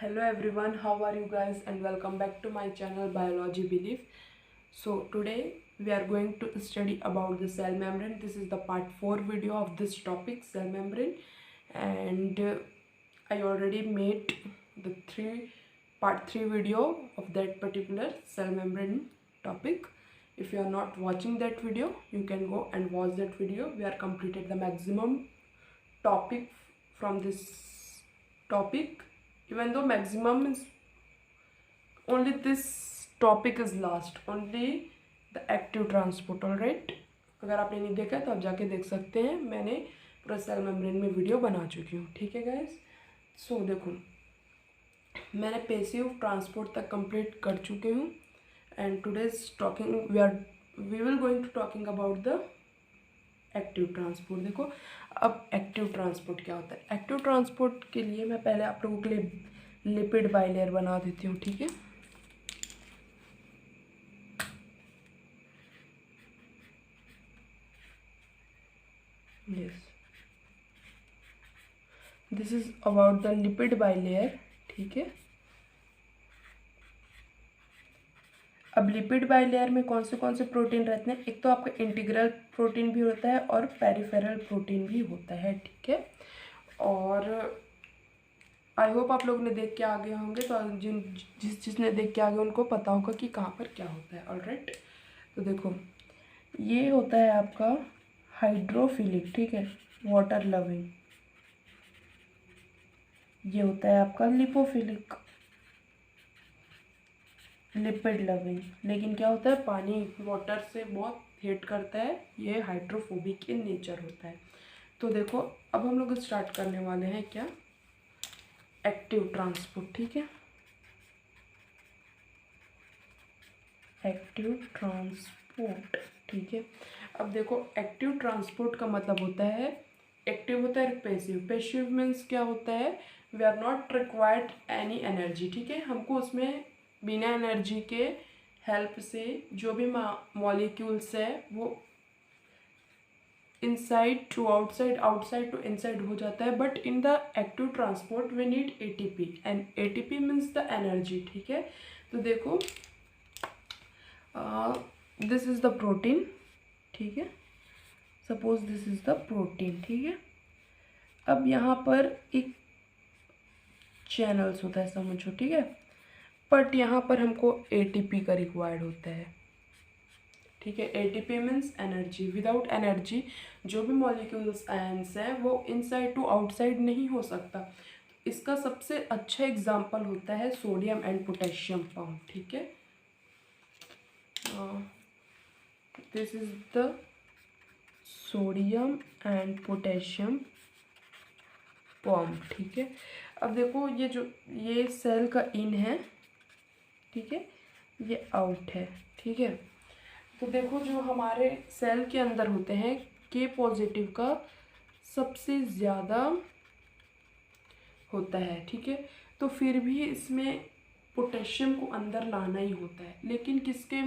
Hello everyone, how are you guys, and welcome back to my channel Biology Belief. So today we are going to study about the cell membrane. This is the part 4 video of this topic, cell membrane, and I already made the part 3 video of that particular cell membrane topic. If you are not watching that video, you can go and watch that video. We are completed the maximum topic from this topic, even though maximum is only this topic is last, only the active transport. All right, अगर आपने नहीं देखा है तो आप जाके देख सकते हैं, मैंने पूरा सेल मेम्ब्रेन में वीडियो बना चुकी हूँ. ठीक है गाइस. सो देखो, मैंने पैसिव ट्रांसपोर्ट तक कंप्लीट कर चुके हूँ and today's talking we will going to talking about the active transport. देखो, अब एक्टिव ट्रांसपोर्ट क्या होता है. एक्टिव ट्रांसपोर्ट के लिए मैं पहले आप लोगों के लिए लिपिड बाइलेयर बना देती हूँ. ठीक है, yes, this is about the lipid bilayer. ठीक है, अब लिपिड बाइलेयर में कौन से प्रोटीन रहते हैं. एक तो आपका इंटीग्रल प्रोटीन भी होता है और पेरिफेरल प्रोटीन भी होता है. ठीक है, और आई होप आप लोग ने देख के आगे होंगे, तो जिसने देख के आगे उनको पता होगा कि कहाँ पर क्या होता है. ऑलराइट, तो देखो, ये होता है आपका हाइड्रोफिलिक. ठीक है, वाटर लविंग. ये होता है आपका लिपोफिलिक, लिपिड लविंग. लेकिन क्या होता है, पानी वाटर से बहुत हेट करता है. ये हाइड्रोफोबिक इन नेचर होता है. तो देखो, अब हम लोग स्टार्ट करने वाले हैं क्या, एक्टिव ट्रांसपोर्ट. ठीक है, एक्टिव ट्रांसपोर्ट. ठीक है, अब देखो, एक्टिव ट्रांसपोर्ट का मतलब होता है, एक्टिव होता है पैसिव. पैसिव मीन्स क्या होता है, we are not required any energy. ठीक है, हमको उसमें बिना एनर्जी के हेल्प से जो भी मॉलिक्यूल्स है वो inside to outside, outside to inside हो जाता है. But in the active transport we need ATP, and ATP means the energy. ठीक है, तो देखो, दिस इज द प्रोटीन. ठीक है, suppose this is the protein. ठीक है, अब यहाँ पर एक चैनल्स होता है, समझो. ठीक है, बट यहाँ पर हमको एटीपी का रिक्वायर्ड होता है. ठीक है, ATP means energy. Without energy जो भी मॉलिक्यूल्स आयंस हैं वो इनसाइड टू आउटसाइड नहीं हो सकता. इसका सबसे अच्छा एग्जांपल होता है सोडियम एंड पोटेशियम पंप. ठीक है, this is the sodium and potassium pump. ठीक है, अब देखो, ये सेल का इन है. ठीक है, ये आउट है. ठीक है, तो देखो, जो हमारे सेल के अंदर होते हैं, के पॉजिटिव का सबसे ज़्यादा होता है. ठीक है, तो फिर भी इसमें पोटेशियम को अंदर लाना ही होता है. लेकिन किसके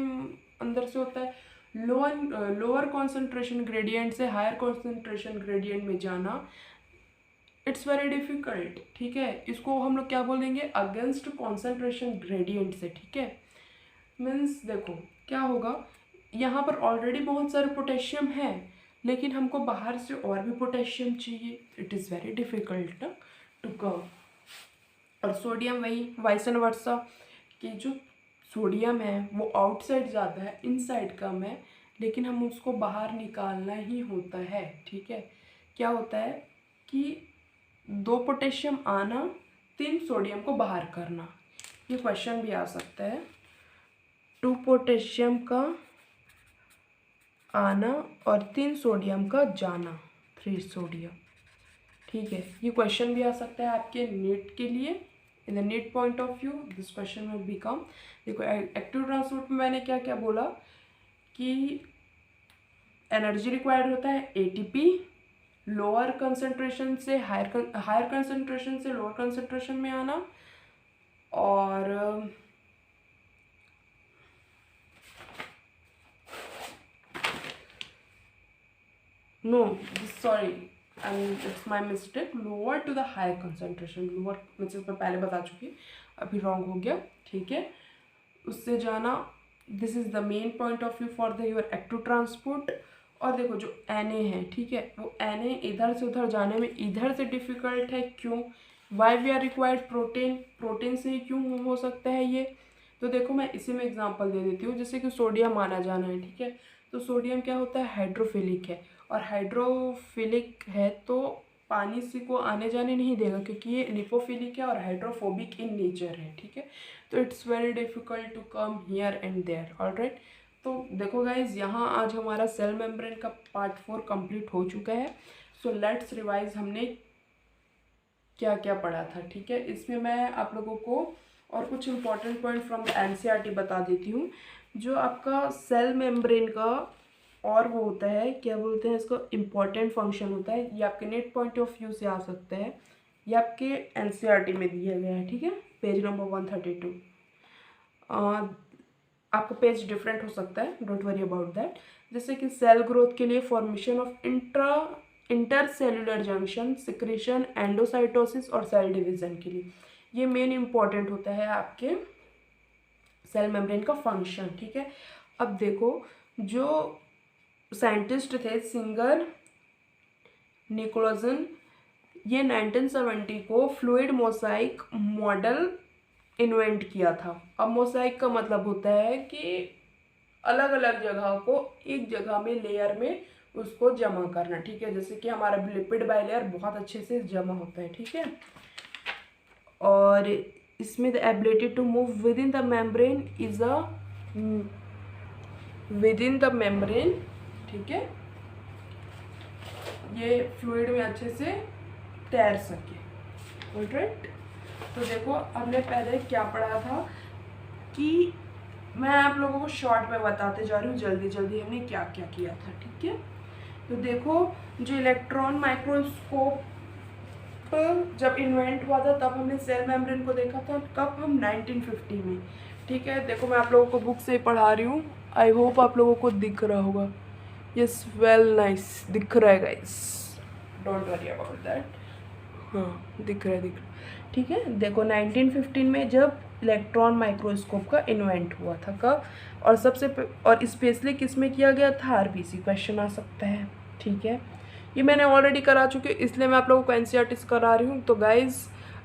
अंदर से होता है, लोअर कॉन्सेंट्रेशन ग्रेडियंट से हायर कॉन्सेंट्रेशन ग्रेडियंट में जाना, इट्स वेरी डिफिकल्ट. ठीक है, इसको हम लोग क्या बोलेंगे, अगेंस्ट कॉन्सेंट्रेशन ग्रेडियंट से. ठीक है, मीन्स देखो क्या होगा, यहाँ पर ऑलरेडी बहुत सारे पोटेशियम है, लेकिन हमको बाहर से और भी पोटेशियम चाहिए. It is very difficult to come. और सोडियम वही वाइस एंड वर्सा, कि जो सोडियम है वो आउटसाइड ज़्यादा है, इनसाइड कम है, लेकिन हम उसको बाहर निकालना ही होता है. ठीक है, क्या होता है कि 2 पोटेशियम आना, 3 सोडियम को बाहर करना. ये क्वेश्चन भी आ सकता है, 2 पोटेशियम का आना और 3 सोडियम का जाना, 3 सोडियम. ठीक है, ये क्वेश्चन भी आ सकता है आपके नीट के लिए. In the NEET point of view this question में बिकम. देखो, एक्टिव ट्रांसपोर्ट में मैंने क्या क्या बोला कि एनर्जी रिक्वायर्ड होता है एटीपी, लोअर कंसंट्रेशन से हायर कंसंट्रेशन से लोअर कंसंट्रेशन में आना, और no sorry, and it's my mistake, lower to the higher concentration, lower मैं पहले बता चुकी, अभी रॉन्ग हो गया, ठीक है। उससे जाना, this is the main point of view for the your active transport. और देखो जो Na है, ठीक है, वो Na इधर से उधर जाने में इधर से डिफ़िकल्ट है, क्यों? Why we are required protein, protein से ही क्यों हो सकता है ये? तो देखो मैं इसी में एग्जांपल दे देती हूँ, जैसे कि सोडियम आना जाना है, ठीक है, तो सोडियम क्या होता है, हाइड्रोफिलिक है, और हाइड्रोफिलिक है तो पानी से को आने जाने नहीं देगा, क्योंकि ये लिपोफिलिक है और हाइड्रोफोबिक इन नेचर है, ठीक है। तो it's very difficult to come here and there, alright. तो देखो गाइज, यहाँ आज हमारा सेल मेम्ब्रेन का पार्ट 4 कंप्लीट हो चुका है। सो लेट्स रिवाइज हमने क्या क्या पढ़ा था, ठीक है। इसमें मैं आप लोगों को और कुछ important point from the NCERT बता देती हूँ। जो आपका सेल मेम्ब्रेन का और वो होता है, क्या बोलते हैं इसको, इम्पॉर्टेंट फंक्शन होता है, ये आपके नेट पॉइंट ऑफ व्यू से आ सकता है, ये आपके एनसीईआरटी में दिया गया है, ठीक है, पेज नंबर 132। आपका पेज डिफरेंट हो सकता है, डोंट वरी अबाउट दैट। जैसे कि सेल ग्रोथ के लिए formation of intercellular junction, secretion, endocytosis और सेल डिवीजन के लिए ये मेन इंपॉर्टेंट होता है आपके सेल मेम्ब्रेन का फंक्शन, ठीक है। अब देखो, जो साइंटिस्ट थे सिंगर निकोलसन, ये 1970 को फ्लूइड मोसाइक मॉडल इन्वेंट किया था। अब मोसाइक का मतलब होता है कि अलग अलग जगह को एक जगह में लेयर में उसको जमा करना, ठीक है, जैसे कि हमारा लिपिड बाइलेयर बहुत अच्छे से जमा होता है, ठीक है। और इसमें the ability to move within the membrane is a within the membrane, ठीक है, ये फ्लूइड में अच्छे से तैर सके, ऑलराइट। तो देखो हमने पहले क्या पढ़ा था, कि मैं आप लोगों को शॉर्ट में बताते जा रही हूँ, जल्दी जल्दी हमने क्या क्या किया था, ठीक है। तो देखो, जो इलेक्ट्रॉन माइक्रोस्कोप जब इन्वेंट हुआ था तब हमने सेल मेम्ब्रेन को देखा था, कब, हम 1950 में, ठीक है। देखो मैं आप लोगों को बुक से ही पढ़ा रही हूँ, आई होप आप लोगों को दिख रहा होगा, यस, वेल नाइस, दिख रहा है guys, don't worry about that, हाँ दिख रहा है, ठीक है। देखो 1915 में जब इलेक्ट्रॉन माइक्रोस्कोप का इन्वेंट हुआ था, कब, और और स्पेशली किस में किया गया था, आरबीसी, क्वेश्चन आ सकता है, ठीक है। ये मैंने ऑलरेडी करा चुकी हूँ, इसलिए मैं आप लोगों को एनसीईआरटी करा रही हूँ। तो गाइज,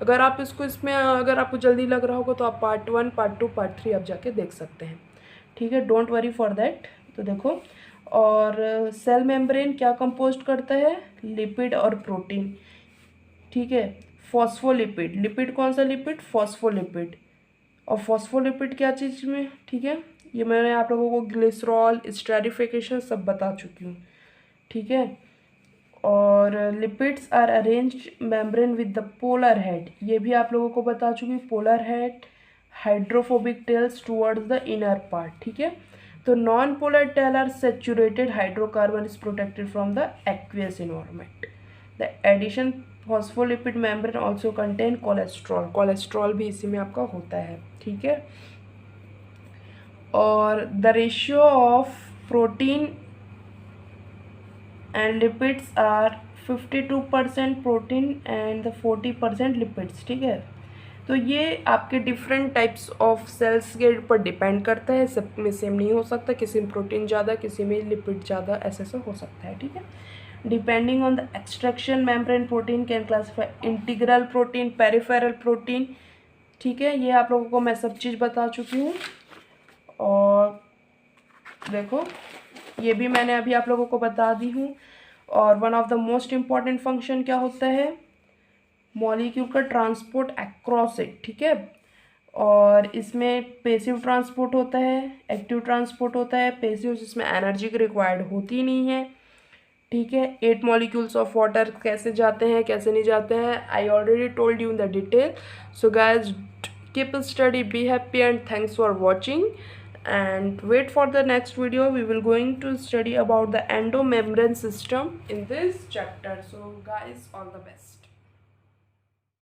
अगर आप इसको इसमें अगर आपको जल्दी लग रहा होगा तो आप पार्ट 1, पार्ट 2, पार्ट 3 आप जाके देख सकते हैं, ठीक है, डोंट वरी फॉर दैट। तो देखो, और सेल मेम्ब्रेन क्या कंपोस्ट करता है, लिपिड और प्रोटीन, ठीक है। फॉस्फोलिपिड, लिपिड कौन सा लिपिड, फॉस्फोलिपिड, और फॉस्फोलिपिड क्या चीज़ में, ठीक है, ये मैंने आप लोगों को ग्लिसरॉल, स्टेरिफिकेशन सब बता चुकी हूँ, ठीक है। और lipids are arranged membrane with the polar head, ये भी आप लोगों को बता चुकी, polar head, hydrophobic tails towards the inner part, ठीक है। तो non polar tail are saturated hydrocarbon is protected from the aqueous environment. The addition phospholipid membrane also contain cholesterol, cholesterol भी इसी में आपका होता है, ठीक है। और the ratio of protein and lipids are 52% protein and 40% lipids, ठीक है। तो ये आपके डिफरेंट टाइप्स ऑफ सेल्स के ऊपर डिपेंड करता है, सब में सेम नहीं हो सकता, किसी में प्रोटीन ज़्यादा, किसी में लिपिड ज़्यादा, ऐसे हो सकता है, ठीक है। Depending on the extraction membrane protein can classify integral protein, peripheral protein, ठीक है। ये आप लोगों को मैं सब चीज़ बता चुकी हूँ। और देखो, ये भी मैंने अभी आप लोगों को बता दी हूँ। और one of the most important function क्या होता है, मॉलिक्यूल का ट्रांसपोर्ट अक्रॉस इट, ठीक है। और इसमें पेसिव ट्रांसपोर्ट होता है, एक्टिव ट्रांसपोर्ट होता है। पेसिव जिसमें एनर्जी की रिक्वायर्ड होती नहीं है, ठीक है। 8 मॉलिक्यूल्स ऑफ वाटर कैसे जाते हैं, कैसे नहीं जाते हैं, I already told you in the detail. So guys, keep study, be happy and thanks for watching and wait for the next video. We will going to study about the endomembrane system in this chapter. So guys, all the best.